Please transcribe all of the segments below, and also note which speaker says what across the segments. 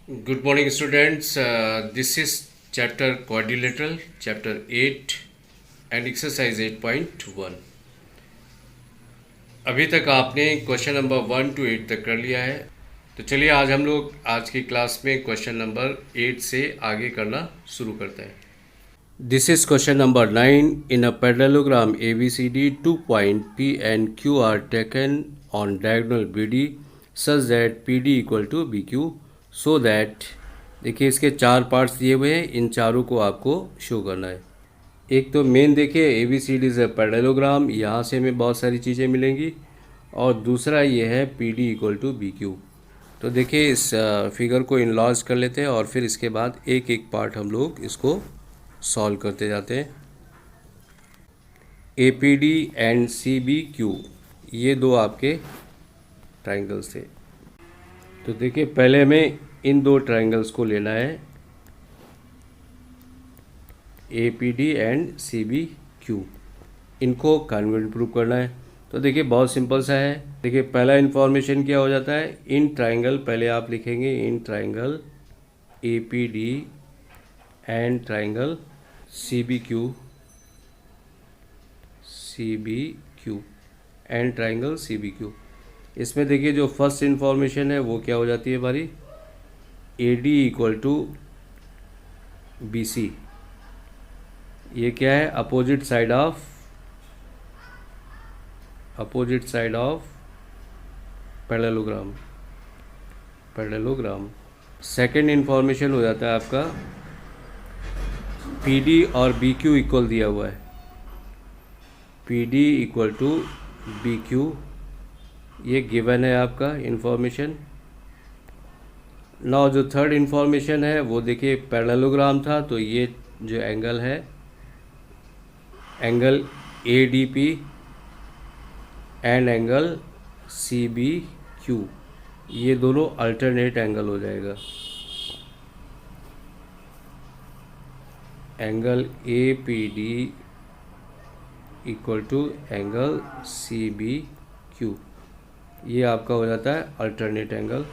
Speaker 1: Good morning, students. This is chapter quadrilateral, chapter 8, and exercise 8.1. अभी तक आपने question number 1 to 8 तक कर लिया है। तो चलिए आज हम लोग आज की क्लास में क्वेश्चन नंबर 8 से आगे करना शुरू करते हैं। This is question number 9. In a parallelogram ABCD, 2 points P and Q are taken on diagonal BD such that PD equal to BQ so that देखिए इसके चार पार्ट्स दिए हुए हैं, इन चारों को आपको शो करना है। एक तो मेन देखिए ABCD इज अ पैरेललोग्राम, यहाँ से हमें बहुत सारी चीज़ें मिलेंगी, और दूसरा ये है PD इक्वल टू BQ। तो देखिए इस फिगर को इनलॉज कर लेते हैं और फिर इसके बाद एक एक पार्ट हम लोग इसको सॉल्व करते जाते हैं। APD एंड CBQ ये दो आपके ट्राइंगल्स थे। तो देखिए पहले हमें इन दो ट्राइंगल्स को लेना है, APD एंड CBQ, इनको कॉन्वेंट प्रूव करना है। तो देखिए बहुत सिंपल सा है। देखिए पहला इन्फॉर्मेशन क्या हो जाता है, इन ट्राइंगल, पहले आप लिखेंगे in triangle APD and triangle CBQ and triangle CBQ। इसमें देखिए जो फर्स्ट इन्फॉर्मेशन है वो क्या हो जाती है हमारी, AD इक्वल टू BC। ये क्या है, opposite side of parallelogram. Second information हो जाता है आपका PD और BQ इक्वल दिया हुआ है, PD इक्वल टू BQ, ये गिवन है आपका इन्फॉर्मेशन। नाउ जो थर्ड इन्फॉर्मेशन है वो देखिए पैरेललोग्राम था, तो ये जो एंगल है, angle ADP and angle CBQ, ये दोनों अल्टरनेट एंगल हो जाएगा। Angle APD equal to angle CBQ, ये आपका हो जाता है alternate angle.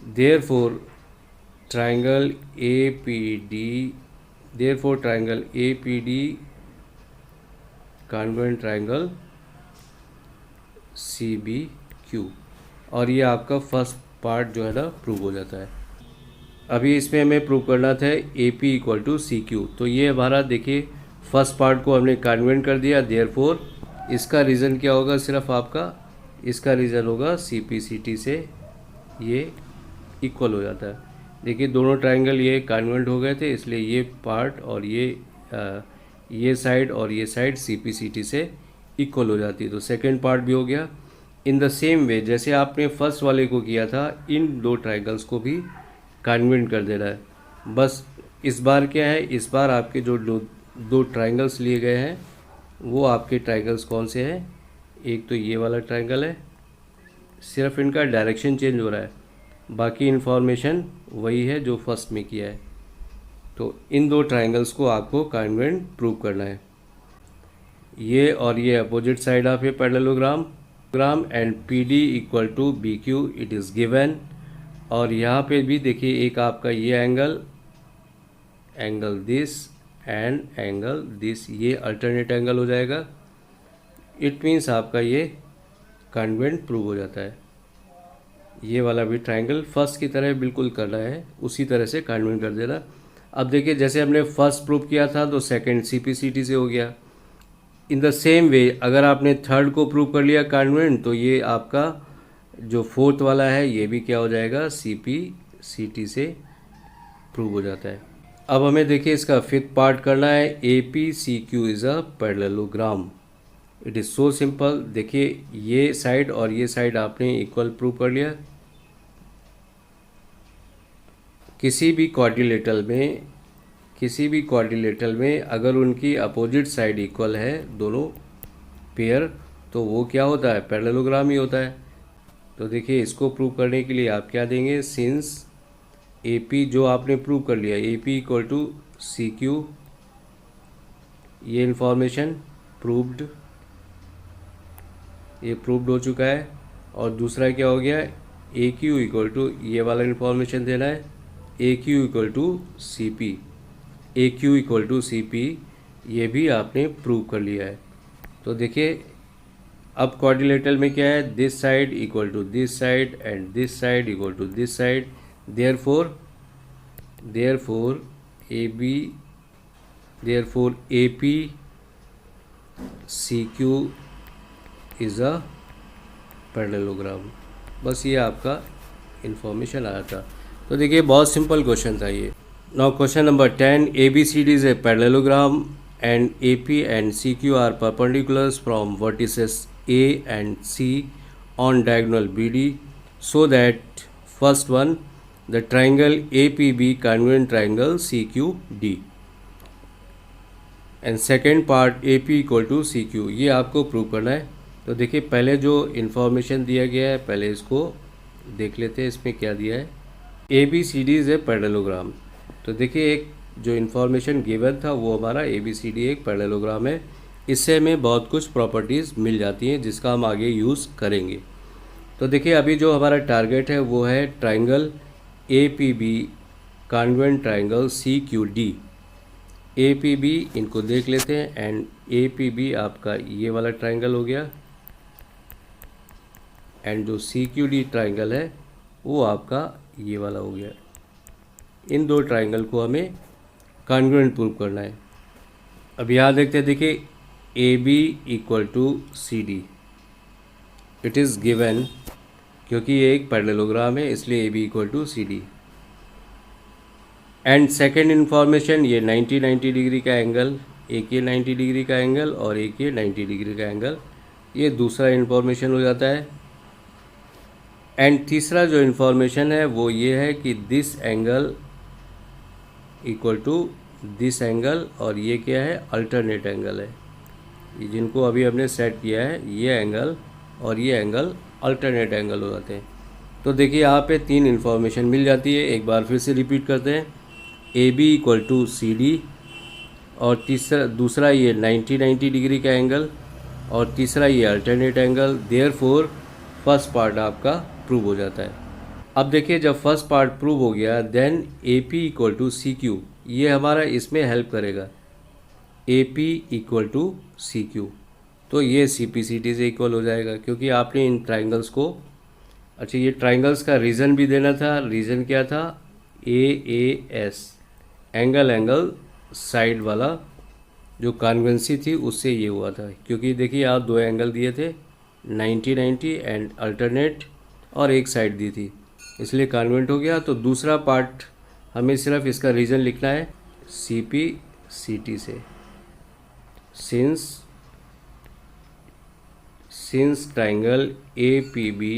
Speaker 1: Therefore triangle APD congruent triangle CBQ, और ये आपका फर्स्ट पार्ट जो है ना प्रूव हो जाता है। अभी इसमें हमें प्रूव करना था AP इक्वल टू CQ, तो ये हमारा देखिए फर्स्ट पार्ट को हमने कॉन्वेंट कर दिया। देयरफॉर इसका रीज़न क्या होगा, सिर्फ आपका इसका रीज़न होगा CPCT से ये इक्वल हो जाता है। देखिए दोनों ट्राइंगल ये कॉन्वेंट हो गए थे, इसलिए ये पार्ट और ये साइड और ये साइड CPCT से इक्वल हो जाती है, तो सेकंड पार्ट भी हो गया। इन द सेम वे जैसे आपने फर्स्ट वाले को किया था, इन दो ट्राइंगल्स को भी कॉन्वेंट कर देना है। बस इस बार क्या है, इस बार आपके जो दो ट्राइंगल्स लिए गए हैं वो आपके ट्राइंगल्स कौन से हैं, एक तो ये वाला ट्राइंगल है, सिर्फ इनका डायरेक्शन चेंज हो रहा है, बाकी इन्फॉर्मेशन वही है जो फर्स्ट में किया है। तो इन दो ट्राइंगल्स को आपको कॉन्वेंट प्रूव करना है। ये और ये opposite side of a parallelogram and PD equal to BQ it is given. और यहाँ पे भी देखिए एक आपका ये angle this and angle this, ये अल्टरनेट एंगल हो जाएगा। इट मीन्स आपका ये कॉन्वेंट प्रूव हो जाता है। ये वाला भी ट्राइंगल फर्स्ट की तरह बिल्कुल करना है, उसी तरह से कॉन्वेंट कर देना। अब देखिए जैसे हमने फर्स्ट प्रूव किया था तो सेकंड CPCT से हो गया। इन द सेम वे अगर आपने थर्ड को प्रूव कर लिया कॉन्वेंट, तो ये आपका जो फोर्थ वाला है ये भी क्या हो जाएगा, CPCT से प्रूव हो जाता है। अब हमें देखिए इसका फिफ्थ पार्ट करना है, APCQ is a parallelogram. It is so simple. देखिए ये साइड और ये साइड आपने इक्वल प्रूव कर लिया। किसी भी क्वाड्रिलेटरल में अगर उनकी अपोजिट साइड इक्वल है, दोनों पेयर, तो वो क्या होता है, पैरेललोग्राम ही होता है। तो देखिए इसको प्रूव करने के लिए आप क्या देंगे, सिंस AP जो आपने प्रूव कर लिया, AP इक्वल टू CQ, ये इंफॉर्मेशन प्रूव्ड हो चुका है। और दूसरा क्या हो गया, ए क्यू इक्वल टू, ये वाला इन्फॉर्मेशन देना है, A Q equal to C P, A Q equal to C P, ये भी आपने प्रूव कर लिया है। तो देखिए अब क्वाड्रिलेटरल में क्या है, this side equal to this side and this side equal to this side, therefore A B, therefore A P C Q is a parallelogram. बस ये आपका इन्फॉर्मेशन आया था। तो देखिए बहुत सिंपल क्वेश्चन था ये। Now question number 10, A B C D is a parallelogram and A P and C Q are perpendiculars from vertices A and C on diagonal B D, so that first one the triangle A P B congruent triangle C Q D and second part A P equal to C Q, ये आपको prove करना है। तो देखिए पहले जो information दिया गया है पहले इसको देख लेते हैं, इसमें क्या दिया है, A B C D is a parallelogram. तो देखिए एक जो इन्फॉर्मेशन गिवन था वो हमारा ए बी सी डी एक पैरेललोग्राम है। इससे हमें बहुत कुछ प्रॉपर्टीज़ मिल जाती हैं जिसका हम आगे यूज़ करेंगे। तो देखिए अभी जो हमारा टारगेट है वो है triangle A P B congruent triangle C Q D. A P B इनको देख लेते हैं एंड ए पी बी आपका ये वाला ट्राइंगल हो गया एंड जो सी क्यू डी ट्राइंगल है वो आपका ये वाला हो गया। इन दो ट्राइंगल को हमें कॉन्ग्रुएंट प्रूव करना है। अब यहाँ देखते हैं, देखिए A B equal to C D, it is given, क्योंकि ये एक पैरेललोग्राम है इसलिए A B equal to C D. And second information, ये 90 डिग्री का एंगल, एक ये 90 डिग्री का एंगल और एक ये 90 डिग्री का एंगल, ये दूसरा इन्फॉर्मेशन हो जाता है। एंड तीसरा जो इन्फॉर्मेशन है वो ये है कि this angle equal to this angle, और ये क्या है, अल्टरनेट एंगल है। ये जिनको अभी हमने सेट किया है ये एंगल और ये एंगल अल्टरनेट एंगल हो जाते हैं। तो देखिए यहाँ पे तीन इन्फॉर्मेशन मिल जाती है। एक बार फिर से रिपीट करते हैं, A B equal to C D, और दूसरा ये 90 डिग्री का एंगल, और तीसरा ये alternate angle. Therefore first part आपका प्रूव हो जाता है। अब देखिए जब फर्स्ट पार्ट प्रूव हो गया then A P equal to C Q, ये हमारा इसमें हेल्प करेगा, A P equal to C Q. तो ये सी पी सी टी से इक्वल हो जाएगा क्योंकि आपने इन ट्राइंगल्स को, अच्छा ये ट्राइंगल्स का रीज़न भी देना था। रीज़न क्या था, ए एस, एंगल साइड वाला जो कॉन्वेंसी थी उससे ये हुआ था, क्योंकि देखिए आप दो एंगल दिए थे 90 एंड अल्टरनेट, और एक साइड दी थी इसलिए कॉन्वेंट हो गया। तो दूसरा पार्ट हमें सिर्फ इसका रीज़न लिखना है सी पी सी टी से, since triangle A P B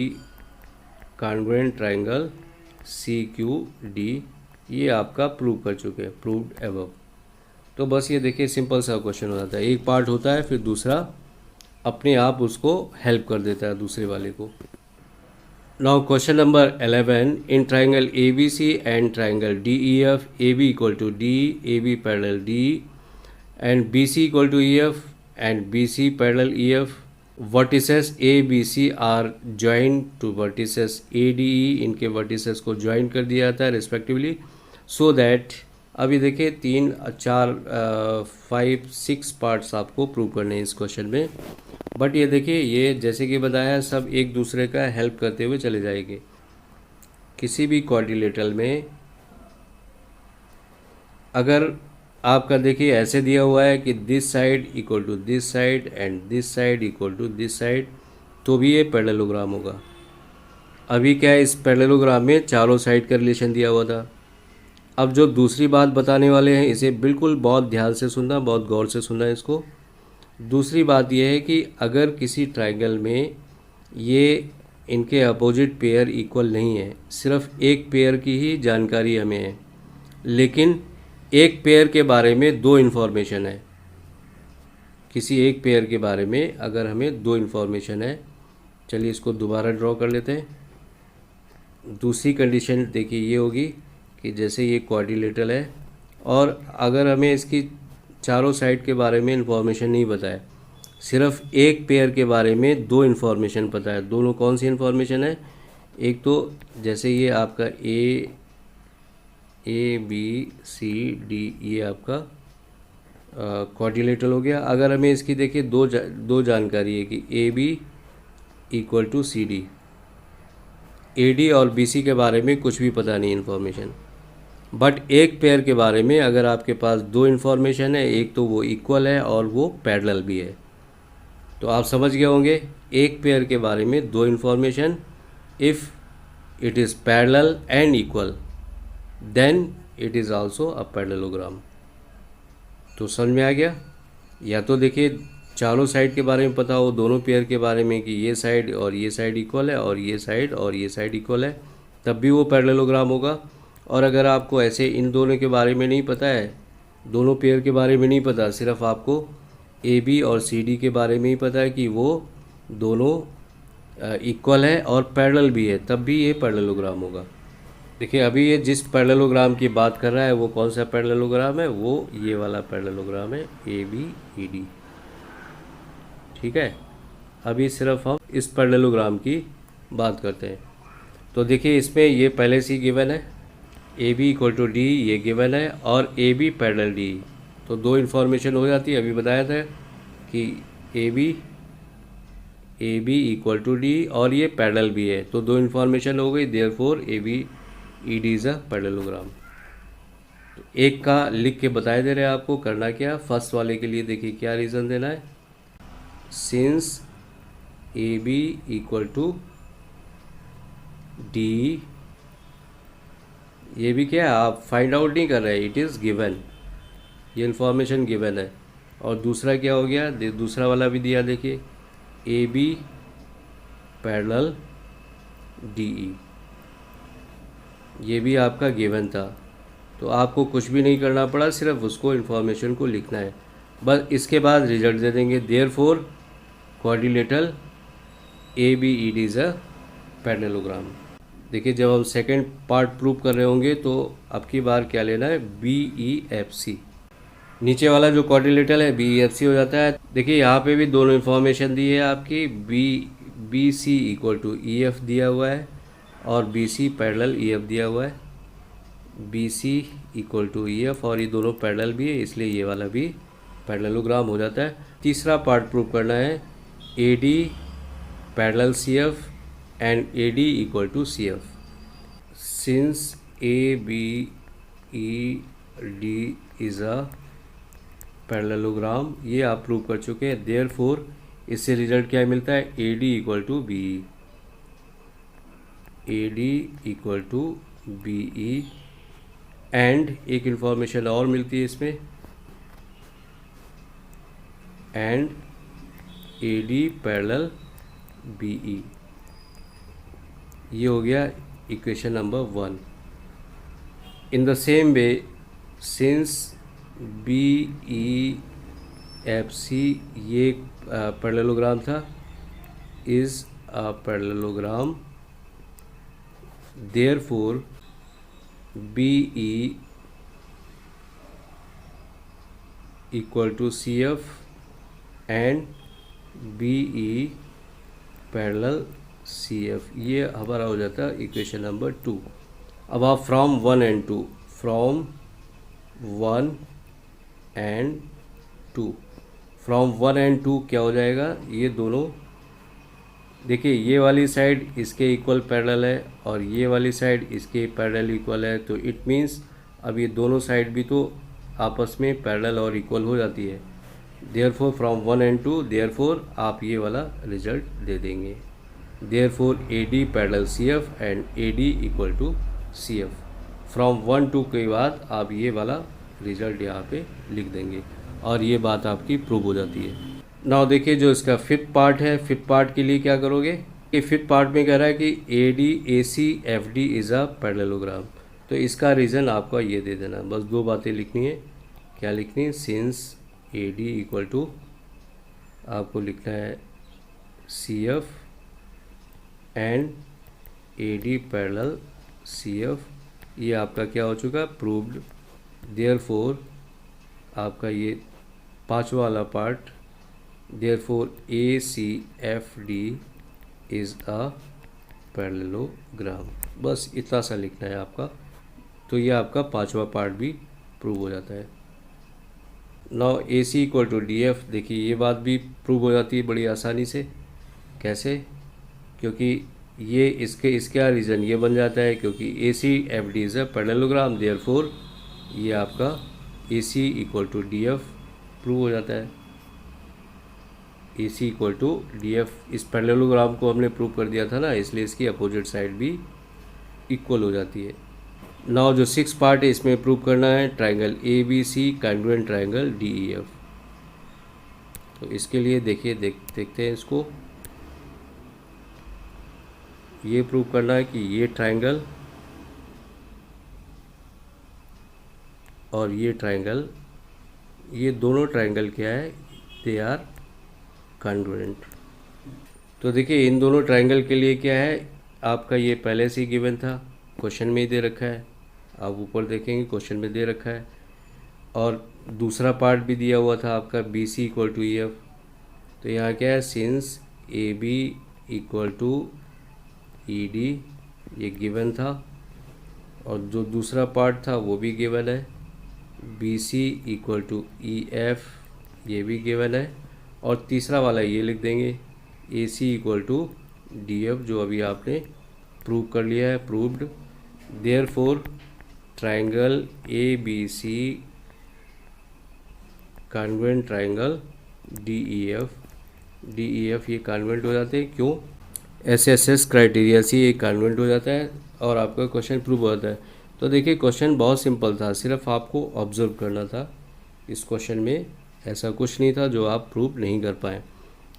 Speaker 1: congruent triangle C Q D, ये आपका प्रूव कर चुके हैं, प्रूव्ड अबव। तो बस ये देखिए सिंपल सा क्वेश्चन हो जाता है, एक पार्ट होता है फिर दूसरा अपने आप उसको हेल्प कर देता है दूसरे वाले को। Now question number 11, in triangle A B C and triangle D E F, A B equal to D, A B parallel D and B C equal to E F and B C parallel E F, vertices A B C are join to vertices A D E, इनके vertices को join कर दिया जाता है respectively, so that, अभी देखिए 3 4 5 6 parts आपको prove करने हैं इस क्वेश्चन में। बट ये देखिए ये जैसे कि बताया सब एक दूसरे का हेल्प करते हुए चले जाएंगे। किसी भी क्वाड्रिलेटरल में अगर आपका देखिए ऐसे दिया हुआ है कि this side equal to this side and this side equal to this side, तो भी ये पैरेललोग्राम होगा। अभी क्या है, इस पैरेललोग्राम में चारों साइड का रिलेशन दिया हुआ था। अब जो दूसरी बात बताने वाले हैं इसे बिल्कुल बहुत ध्यान से सुनना, बहुत गौर से सुनना है इसको। दूसरी बात यह है कि अगर किसी ट्राइंगल में ये इनके अपोजिट पेयर इक्वल नहीं है, सिर्फ एक पेयर की ही जानकारी हमें है, लेकिन एक पेयर के बारे में दो इन्फॉर्मेशन है, किसी एक पेयर के बारे में अगर हमें दो इन्फॉर्मेशन है, चलिए इसको दोबारा ड्रॉ कर लेते हैं। दूसरी कंडीशन देखिए ये होगी कि जैसे ये क्वाड्रिलेटरल है और अगर हमें इसकी चारों साइड के बारे में इन्फॉर्मेशन नहीं बताए, सिर्फ एक पेयर के बारे में दो इन्फॉर्मेशन पता है। दोनों कौन सी इन्फॉर्मेशन है? एक तो जैसे ये आपका ए बी सी डी, ये आपका क्वाड्रिलेटरल हो गया। अगर हमें इसकी देखिए दो जानकारी है कि A B equal to C D, A D और बी सी के बारे में कुछ भी पता नहीं इन्फॉर्मेशन। बट एक पेयर के बारे में अगर आपके पास दो इन्फॉर्मेशन है, एक तो वो इक्वल है और वो पैरेलल भी है, तो आप समझ गए होंगे एक पेयर के बारे में दो information, if it is parallel and equal then it is also a parallelogram. तो समझ में आ गया? या तो देखिए चारों साइड के बारे में पता हो, दोनों पेयर के बारे में कि ये साइड और ये साइड इक्वल है और ये साइड और ये साइड इक्वल है, तब भी वो पैरेललोग्राम होगा। और अगर आपको ऐसे इन दोनों के बारे में नहीं पता है, दोनों पेयर के बारे में नहीं पता, सिर्फ आपको ए बी और सी डी के बारे में ही पता है कि वो दोनों इक्वल है और पैरेलल भी है, तब भी ये पैरेललोग्राम होगा। देखिए अभी ये जिस पैरेललोग्राम की बात कर रहा है वो कौन सा पैरेललोग्राम है? वो ये वाला पैरेललोग्राम है, ए बी ई डी। ठीक है, अभी सिर्फ हम इस पैरेललोग्राम की बात करते हैं। तो देखिए इसमें ये पहले से ही गिवन है, A B equal to D, ये गिवन है, और ए बी पैरेलल डी, तो दो इन्फॉर्मेशन हो जाती है। अभी बताया था कि A B equal to D और ये पैरेलल भी है, तो दो इन्फॉर्मेशन हो गई, therefore A B E D is a parallelogram. तो एक का लिख के बताए दे रहे हैं आपको करना क्या। फर्स्ट वाले के लिए देखिए क्या रीज़न देना है, since A B equal to D, ये भी क्या है, आप फाइंड आउट नहीं कर रहे हैं, इट इज़ गिवन, ये इन्फॉर्मेशन गिवन है। और दूसरा क्या हो गया, दूसरा वाला भी दिया देखिए, A B parallel D E, ये भी आपका गिवन था। तो आपको कुछ भी नहीं करना पड़ा, सिर्फ उसको इन्फॉर्मेशन को लिखना है, बस इसके बाद रिजल्ट दे देंगे। Therefore quadrilateral A B E D is a parallelogram. देखिए जब हम सेकेंड पार्ट प्रूव कर रहे होंगे तो अब की बार क्या लेना है, बी ई एफ सी। नीचे वाला जो क्वाड्रिलेटरल है बी ई एफ सी हो जाता है। देखिए यहाँ पे भी दोनों इन्फॉर्मेशन दी है आपकी, B C equal to E F दिया हुआ है और B C parallel E F दिया हुआ है, B C equal to E F, और ये दोनों पैरेलल भी है, इसलिए ये वाला भी पैरेललोग्राम हो जाता है। तीसरा पार्ट प्रूव करना है, A D parallel C F and A D equal to C F. Since A B E D is a parallelogram, ये आप प्रूव कर चुके हैं। देयरफॉर इससे रिजल्ट क्या मिलता है, A D equal to B E, A D equal to B E, and एक इन्फॉर्मेशन और मिलती है इसमें, and A D parallel B E. ये हो गया equation number 1। In the same way, since B E F C, ये parallelogram था, is a parallelogram, therefore B E equal to C F and B E parallel C F, ये हमारा हो जाता है इक्वेशन नंबर 2। अब आप from 1 and 2, from 1 and 2, from 1 and 2 क्या हो जाएगा, ये दोनों देखिए ये वाली साइड इसके इक्वल पैरेलल है और ये वाली साइड इसके पैरेलल इक्वल है, तो इट मीन्स अब ये दोनों साइड भी तो आपस में पैरेलल और इक्वल हो जाती है। देयरफॉर फ्रॉम 1 एंड 2, देयरफॉर आप ये वाला रिजल्ट दे देंगे, therefore A D parallel C F and A D equal to C F. From 1 2 के बाद आप ये वाला रिजल्ट यहाँ पे लिख देंगे और ये बात आपकी प्रूव हो जाती है। नाउ देखिए जो इसका फिफ्थ पार्ट है, फिफ्थ पार्ट के लिए क्या करोगे, ये फिफ्थ पार्ट में कह रहा है कि A D A C F D is a parallelogram, तो इसका रीज़न आपका ये दे देना, बस दो बातें लिखनी है। क्या लिखनी है, since A D equal to, आपको लिखना है C F and A D parallel C F, ये आपका क्या हो चुका, प्रूव्ड। देयरफॉर आपका ये पांचवा वाला part therefore ACFD is a parallelogram. बस इतना सा लिखना है आपका, तो ये आपका पांचवा पार्ट भी प्रूव हो जाता है। Now AC equal to DF, देखिए ये बात भी प्रूव हो जाती है बड़ी आसानी से। कैसे? क्योंकि ये इसके क्या रीज़न ये बन जाता है, क्योंकि ACFD is a parallelogram, therefore ये आपका AC equal to DF prove हो जाता है। AC इक्वल टू DF, इस पैरेललोग्राम को हमने प्रूव कर दिया था ना, इसलिए इसकी अपोजिट साइड भी इक्वल हो जाती है। नाउ जो 6 पार्ट है इसमें प्रूव करना है triangle ABC congruent triangle DEF। तो इसके लिए देखिए देखते हैं इसको। ये प्रूव करना है कि ये ट्राइंगल और ये ट्राइंगल, ये दोनों ट्राइंगल क्या है, दे आर कांग्रुएंट। तो देखिए इन दोनों ट्राइंगल के लिए क्या है, आपका ये पहले से ही गिवन था, क्वेश्चन में ही दे रखा है। आप ऊपर देखेंगे क्वेश्चन में दे रखा है, और दूसरा पार्ट भी दिया हुआ था आपका BC इक्वल टू EF। तो यहाँ क्या है, since AB equal to ED ये गिवन था, और जो दूसरा पार्ट था वो भी गिवन है, BC इक्वल टू EF ये भी गिवन है, और तीसरा वाला ये लिख देंगे AC इक्वल टू DF, जो अभी आपने प्रूव कर लिया है, proved. Therefore triangle ABC congruent triangle DEF ये कॉन्वेंट हो जाते हैं। क्यों? SSS क्राइटेरिया से ये कॉन्वेंट हो जाता है और आपका क्वेश्चन प्रूव हो जाता है। तो देखिए क्वेश्चन बहुत सिंपल था, सिर्फ आपको ऑब्जर्व करना था। इस क्वेश्चन में ऐसा कुछ नहीं था जो आप प्रूव नहीं कर पाए।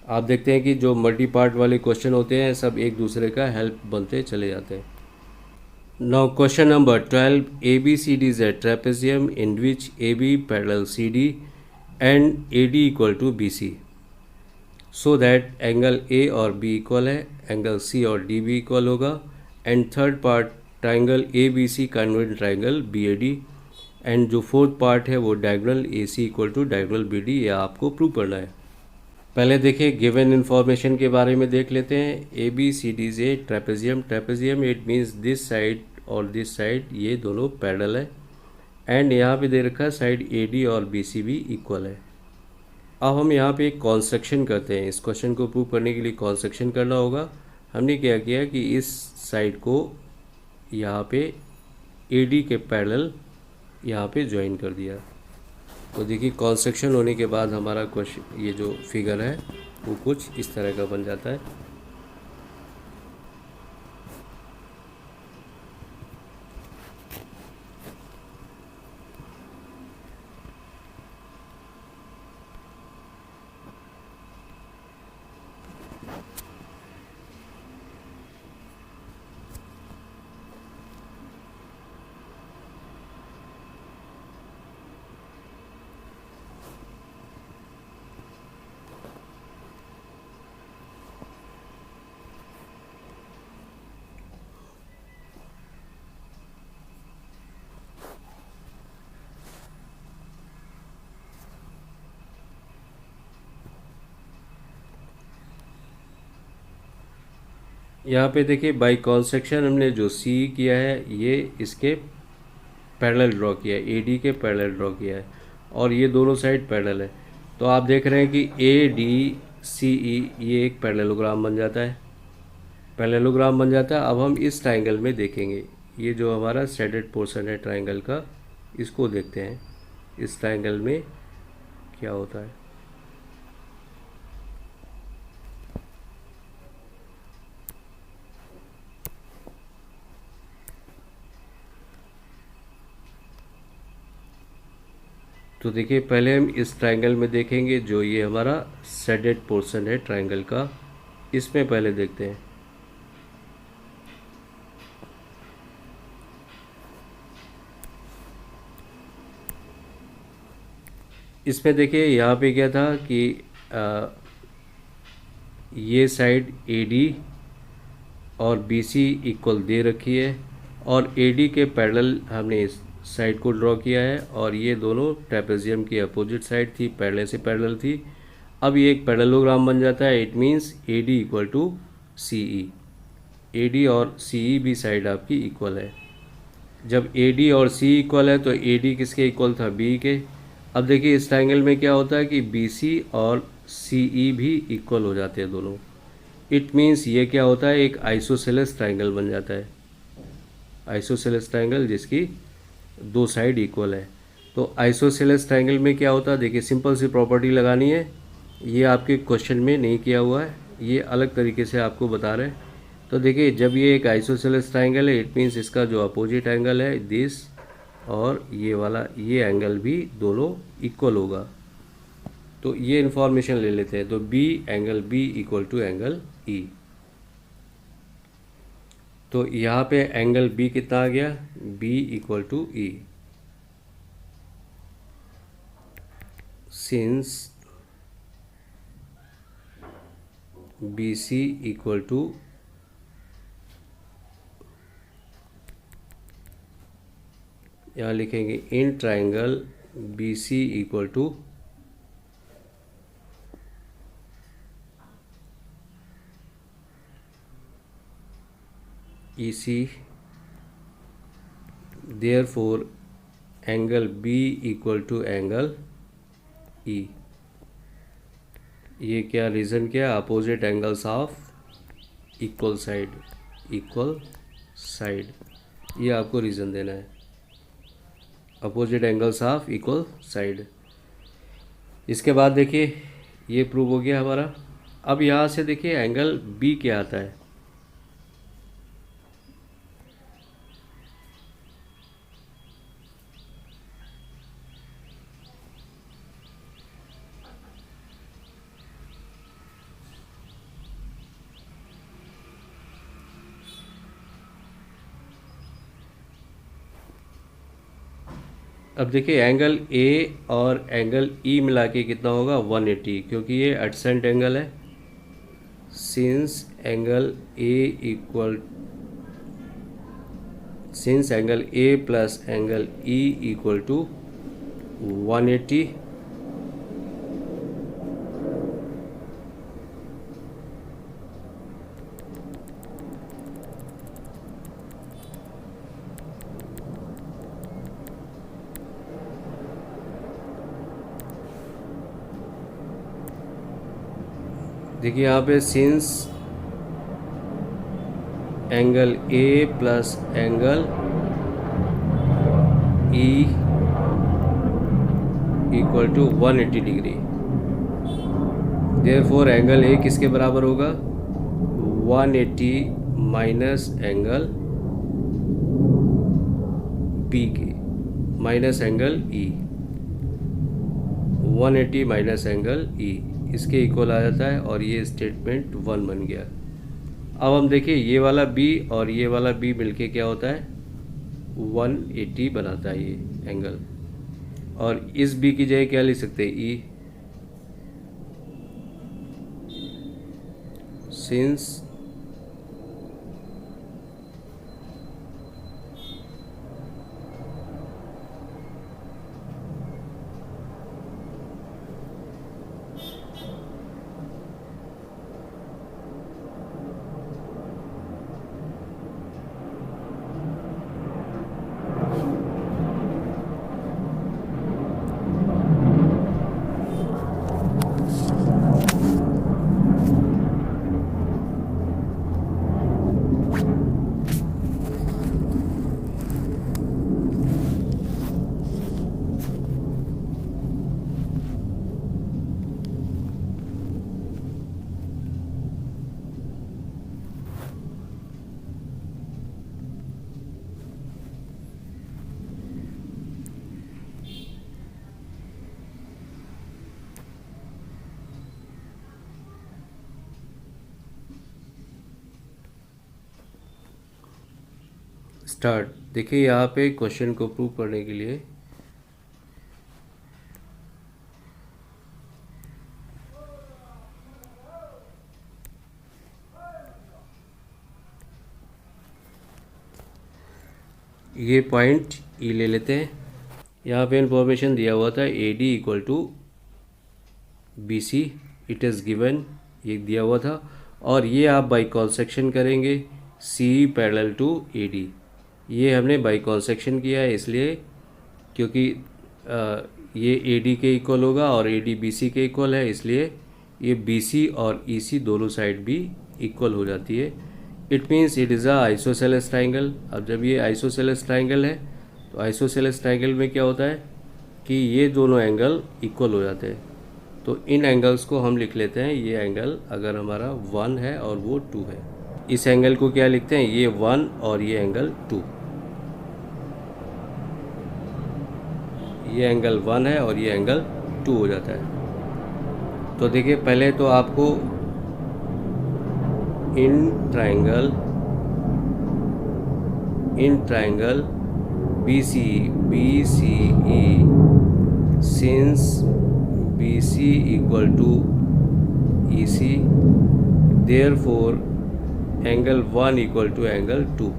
Speaker 1: आप देखते हैं कि जो मल्टी पार्ट वाले क्वेश्चन होते हैं सब एक दूसरे का हेल्प बनते चले जाते हैं। Now question number 12, ABCD is a trapezium in which AB parallel CD and AD equal to BC, so that angle A और B इक्वल है, एंगल C और D भी इक्वल होगा। And third part triangle ABC congruent triangle BAD, and जो fourth part है वो diagonal AC equal to diagonal BD, ये आपको प्रूव करना है। पहले देखिए गिवन इन्फॉर्मेशन के बारे में देख लेते हैं। ABCD is a trapezium it means this side और दिस साइड ये दोनों पैरेलल है, एंड यहाँ पे दे रखा है साइड AD और BC भी इक्वल है। अब हम यहाँ पे एक कॉन्स्ट्रक्शन करते हैं। इस क्वेश्चन को प्रूव करने के लिए कॉन्स्ट्रक्शन करना होगा। हमने क्या किया कि इस साइड को यहाँ पे AD के पैरेलल यहाँ पे ज्वाइन कर दिया। तो देखिए कॉन्स्ट्रक्शन होने के बाद हमारा क्वेश्चन ये जो फिगर है वो कुछ इस तरह का बन जाता है। यहाँ पे देखिए बाई कॉन्स्ट्रक्शन हमने जो C किया है ये इसके पैरेलल ड्रॉ किया है, AD के पैरेलल ड्रॉ किया है, और ये दोनों साइड पैरेलल है। तो आप देख रहे हैं कि ADCE ये एक पैरेललोग्राम बन जाता है, पैरेललोग्राम बन जाता है। अब हम इस ट्राइंगल में देखेंगे, ये जो हमारा शेडेड पोर्शन है ट्राइंगल का, इसको देखते हैं इस ट्राइंगल में क्या होता है। तो देखिए पहले हम इस ट्राइंगल में देखेंगे, जो ये हमारा शेडेड पोर्शन है ट्राइंगल का, इसमें पहले देखते हैं। इसमें देखिए यहाँ पे क्या था कि ये साइड AD और BC इक्वल दे रखी है, और AD के पैरेलल हमने इस साइड को ड्रॉ किया है, और ये दोनों ट्रेपेजियम की अपोजिट साइड थी, पैरेलल से पैरेलल थी। अब ये एक पैरेललोग्राम बन जाता है। It means A D equal to C E. A D और सी ई भी साइड आपकी इक्वल है। जब ए डी और सी इक्वल है तो ए डी किसके इक्वल था, बी के। अब देखिए इस ट्राइंगल में क्या होता है कि बी सी और सी ई भी इक्वल हो जाते हैं दोनों। इट मीन्स ये क्या होता है, एक आइसोसेलेस ट्राइंगल बन जाता है। आइसोसेलेस ट्राइंगल जिसकी दो साइड इक्वल है। तो आइसोसेलेस ट्राइंगल में क्या होता है, देखिए सिंपल सी प्रॉपर्टी लगानी है। ये आपके क्वेश्चन में नहीं किया हुआ है, ये अलग तरीके से आपको बता रहे हैं। तो देखिए जब ये एक आइसोसेलेस ट्राइंगल है, इट मीन्स इसका जो अपोजिट एंगल है दिस, और ये वाला ये एंगल भी दोनों इक्वल होगा। तो ये इन्फॉर्मेशन ले लेते हैं। तो B angle B equal to angle E. तो यहाँ पे एंगल बी कितना आ गया, B equal to E. Since B C equal to यहाँ लिखेंगे in triangle B C equal to E C, therefore angle B equal to angle E. ये क्या रीज़न, क्या opposite angles of equal side, equal side, ये आपको reason देना है, opposite angles of equal side. इसके बाद देखिए ये प्रूव हो गया हमारा। अब यहाँ से देखिए एंगल बी क्या आता है। अब देखिए एंगल ए और एंगल ई मिला के कितना होगा 180, क्योंकि ये एडसेंट एंगल है। Since angle A plus angle E equal to 180, देखिए यहाँ पे since angle A plus angle E equal to 180 degree, therefore angle A किसके बराबर होगा 180 माइनस एंगल बी के, minus angle E, 180 minus angle E इसके equal आ जाता है, और ये स्टेटमेंट 1 बन गया। अब हम देखिए ये वाला बी और ये वाला बी मिलके क्या होता है 180 बनाता है ये एंगल, और इस बी की जगह क्या लिख सकते हैं ई। Since start. देखिए यहाँ पे क्वेश्चन को प्रूव करने के लिए ये पॉइंट ई ले लेते हैं। यहाँ पे इंफॉर्मेशन दिया हुआ था A D equal to B C, it is given, ये दिया हुआ था। और ये आप बाई कॉन्सेक्शन करेंगे C parallel to A D. ये हमने बाई कॉन्सेक्शन किया है इसलिए क्योंकि ये ए डी के इक्वल होगा और ए डी बी सी के इक्वल है, इसलिए ये बी सी और ई सी दोनों साइड भी इक्वल हो जाती है। It means it is a isosceles triangle. अब जब ये आइसोसेलेस ट्राइंगल है तो आइसोसेलेस ट्राइंगल में क्या होता है कि ये दोनों एंगल इक्वल हो जाते हैं। तो इन एंगल्स को हम लिख लेते हैं, ये एंगल अगर हमारा 1 है और वो 2 है, इस एंगल को क्या लिखते हैं, ये 1 और ये एंगल 2। ये एंगल 1 है और ये एंगल 2 हो जाता है। तो देखिए पहले तो आपको in triangle B C E, since B C equal to E C, therefore angle 1 equal to angle 2।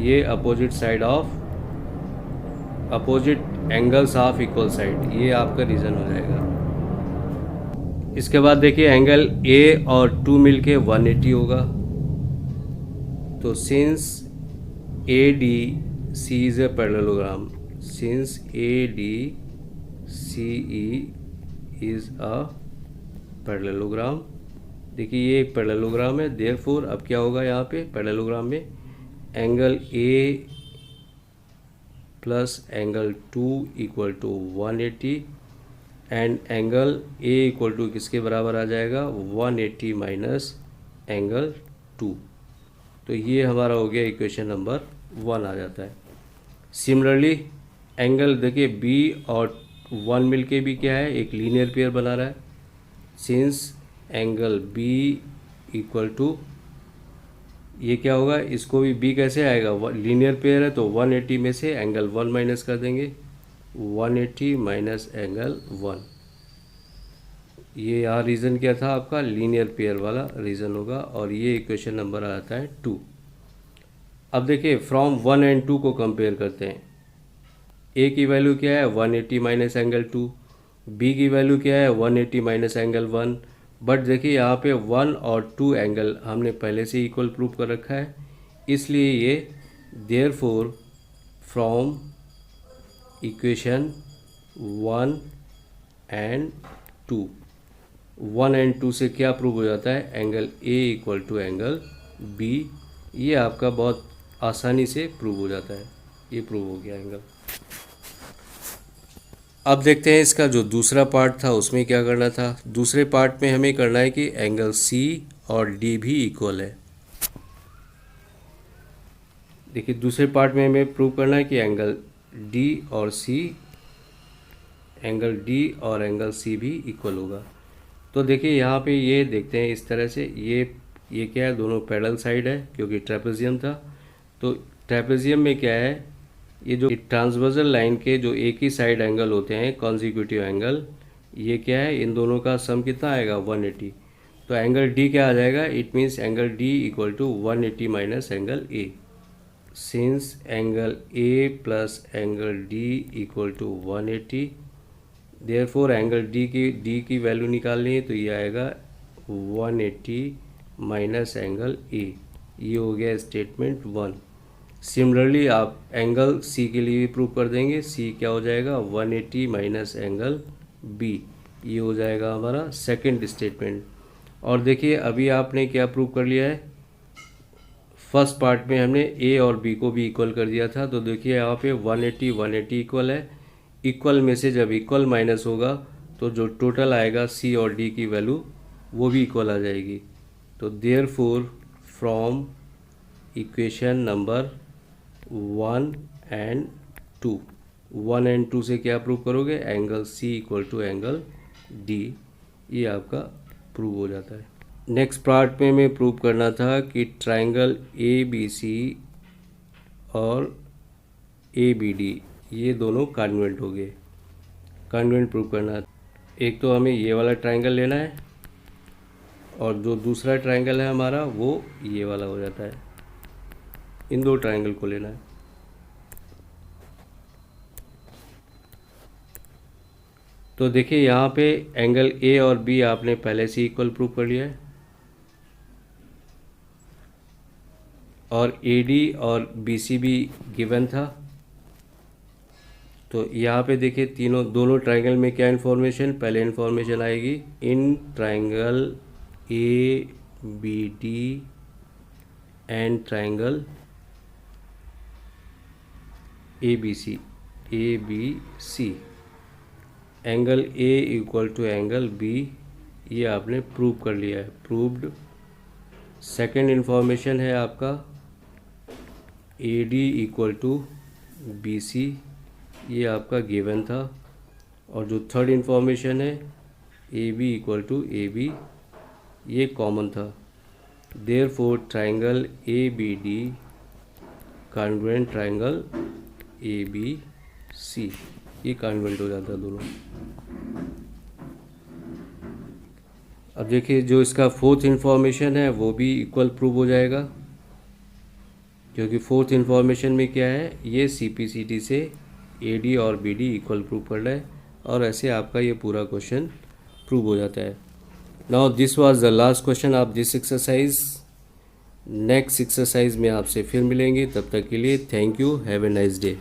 Speaker 1: ये opposite side of opposite angles of equal side, ये आपका रीज़न हो जाएगा। इसके बाद देखिए एंगल ए और 2 मिलके 180 होगा। तो since A D C is a parallelogram, since A D C E is a parallelogram, देखिए ये एक पैरेललोग्राम है, देयरफॉर अब क्या होगा यहाँ पे पैरेललोग्राम में, angle A plus angle 2 equal to 180 and angle A equal to किसके बराबर आ जाएगा, 180 माइनस एंगल 2। तो ये हमारा हो गया इक्वेशन नंबर 1 आ जाता है। सिमिलरली एंगल देखिए बी और 1 मिलके भी क्या है, एक लीनियर पेयर बना रहा है। Since angle B equal to, ये क्या होगा, इसको भी बी कैसे आएगा, लीनियर पेयर है तो 180 में से एंगल 1 माइनस कर देंगे, 180 माइनस एंगल 1। ये यहाँ रीज़न क्या था आपका, लीनियर पेयर वाला रीज़न होगा और ये इक्वेशन नंबर आ जाता है 2। अब देखिए फ्रॉम 1 एंड 2 को कंपेयर करते हैं। ए की वैल्यू क्या है, 180 माइनस एंगल 2, बी की वैल्यू क्या है, 180 माइनस एंगल 1। बट देखिए यहाँ पे 1 और 2 एंगल हमने पहले से इक्वल प्रूव कर रखा है, इसलिए ये therefore from equation 1 and 2, 1 and 2 से क्या प्रूव हो जाता है, angle A equal to angle B. ये आपका बहुत आसानी से प्रूव हो जाता है, ये प्रूव हो गया एंगल। अब देखते हैं इसका जो दूसरा पार्ट था उसमें क्या करना था। दूसरे पार्ट में हमें करना है कि एंगल सी और डी भी इक्वल है। देखिए दूसरे पार्ट में हमें प्रूव करना है कि एंगल डी और एंगल सी भी इक्वल होगा। तो देखिए यहाँ पे ये देखते हैं इस तरह से, ये क्या है, दोनों पैरेलल साइड है क्योंकि ट्रेपेजियम था। तो ट्रेपेजियम में क्या है, ये जो ट्रांसवर्सल लाइन के जो एक ही साइड एंगल होते हैं कॉन्जिक्यूटिव एंगल, ये क्या है, इन दोनों का सम कितना आएगा, 180। तो एंगल डी क्या आ जाएगा, it means angle D equal to 180 minus angle A. Since angle A plus angle D equal to 180, therefore angle D की वैल्यू निकालनी है तो ये आएगा 180 माइनस एंगल ए। ये हो गया स्टेटमेंट 1। सिमिलरली आप एंगल सी के लिए भी प्रूव कर देंगे, सी क्या हो जाएगा, 180 माइनस एंगल बी। ये हो जाएगा हमारा सेकंड स्टेटमेंट। और देखिए अभी आपने क्या प्रूव कर लिया है, फर्स्ट पार्ट में हमने ए और बी को भी इक्वल कर दिया था। तो देखिए यहाँ पे 180 इक्वल है, इक्वल में से जब इक्वल माइनस होगा तो जो टोटल आएगा सी और डी की वैल्यू वो भी इक्वल आ जाएगी। तो therefore from equation number 1 and 2, 1 and 2 से क्या प्रूव करोगे, angle C equal to angle D. ये आपका प्रूव हो जाता है। नेक्स्ट पार्ट में हमें प्रूव करना था कि ट्राइंगल ए बी सी और ए बी डी ये दोनों कॉन्वेंट हो गए। कॉन्वेंट प्रूव करना, एक तो हमें ये वाला ट्राइंगल लेना है और जो दूसरा ट्राइंगल है हमारा वो ये वाला हो जाता है। इन दो ट्राइंगल को लेना है। तो देखिए यहाँ पे एंगल ए और बी आपने पहले से इक्वल प्रूव कर लिया है, और ए डी और बी सी भी गिवन था। तो यहाँ पे देखिए दोनों ट्राइंगल में क्या इन्फॉर्मेशन, पहले इन्फॉर्मेशन आएगी in triangle A B D and triangle A B C angle A equal to angle B, ये आपने प्रूव कर लिया है, प्रूव्ड। सेकेंड इन्फॉर्मेशन है आपका A D equal to B C, ये आपका गिवन था। और जो थर्ड इन्फॉर्मेशन है A B equal to A B, ये कॉमन था। Therefore triangle A B D congruent triangle A B C, ये कॉन्ग्रुएंट हो जाता है दोनों। अब देखिए जो इसका फोर्थ इन्फॉर्मेशन है वो भी इक्वल प्रूव हो जाएगा, क्योंकि फोर्थ इन्फॉर्मेशन में क्या है, ये सी पी सी टी से ए डी और बी डी इक्वल प्रूव कर रहा है, और ऐसे आपका ये पूरा क्वेश्चन प्रूव हो जाता है। Now this was the last question of this exercise. Next exercise में आपसे फिर मिलेंगे, तब तक के लिए thank you, have a nice day.